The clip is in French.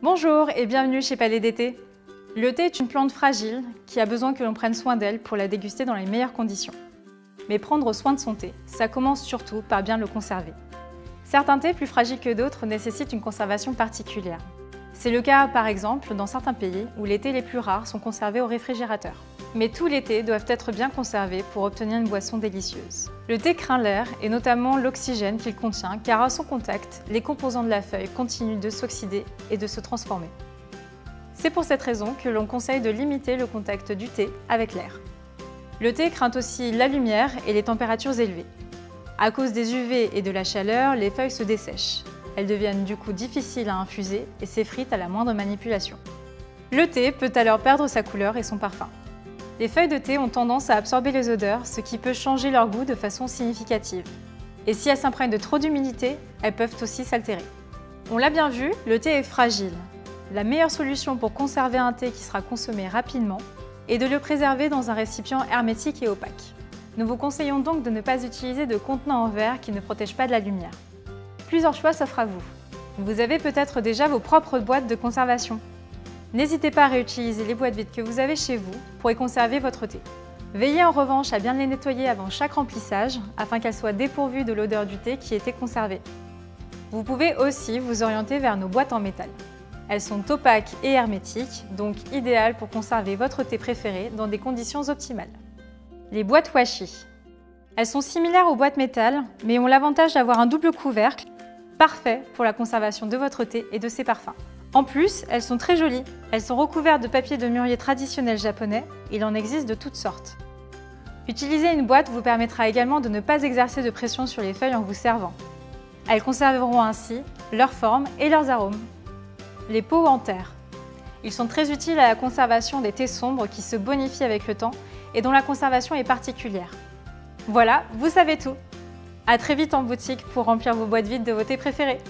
Bonjour et bienvenue chez Palais d'été. Le thé est une plante fragile qui a besoin que l'on prenne soin d'elle pour la déguster dans les meilleures conditions. Mais prendre soin de son thé, ça commence surtout par bien le conserver. Certains thés plus fragiles que d'autres nécessitent une conservation particulière. C'est le cas par exemple dans certains pays où les thés les plus rares sont conservés au réfrigérateur. Mais tous les thés doivent être bien conservés pour obtenir une boisson délicieuse. Le thé craint l'air et notamment l'oxygène qu'il contient car à son contact, les composants de la feuille continuent de s'oxyder et de se transformer. C'est pour cette raison que l'on conseille de limiter le contact du thé avec l'air. Le thé craint aussi la lumière et les températures élevées. À cause des UV et de la chaleur, les feuilles se dessèchent. Elles deviennent du coup difficiles à infuser et s'effritent à la moindre manipulation. Le thé peut alors perdre sa couleur et son parfum. Les feuilles de thé ont tendance à absorber les odeurs, ce qui peut changer leur goût de façon significative. Et si elles s'imprègnent de trop d'humidité, elles peuvent aussi s'altérer. On l'a bien vu, le thé est fragile. La meilleure solution pour conserver un thé qui sera consommé rapidement est de le préserver dans un récipient hermétique et opaque. Nous vous conseillons donc de ne pas utiliser de contenant en verre qui ne protège pas de la lumière. Plusieurs choix s'offrent à vous. Vous avez peut-être déjà vos propres boîtes de conservation. N'hésitez pas à réutiliser les boîtes vides que vous avez chez vous pour y conserver votre thé. Veillez en revanche à bien les nettoyer avant chaque remplissage afin qu'elles soient dépourvues de l'odeur du thé qui était conservé. Vous pouvez aussi vous orienter vers nos boîtes en métal. Elles sont opaques et hermétiques, donc idéales pour conserver votre thé préféré dans des conditions optimales. Les boîtes washi. Elles sont similaires aux boîtes métal, mais ont l'avantage d'avoir un double couvercle, parfait pour la conservation de votre thé et de ses parfums. En plus, elles sont très jolies. Elles sont recouvertes de papier de mûrier traditionnel japonais. Il en existe de toutes sortes. Utiliser une boîte vous permettra également de ne pas exercer de pression sur les feuilles en vous servant. Elles conserveront ainsi leur forme et leurs arômes. Les pots en terre. Ils sont très utiles à la conservation des thés sombres qui se bonifient avec le temps et dont la conservation est particulière. Voilà, vous savez tout. À très vite en boutique pour remplir vos boîtes vides de vos thés préférés.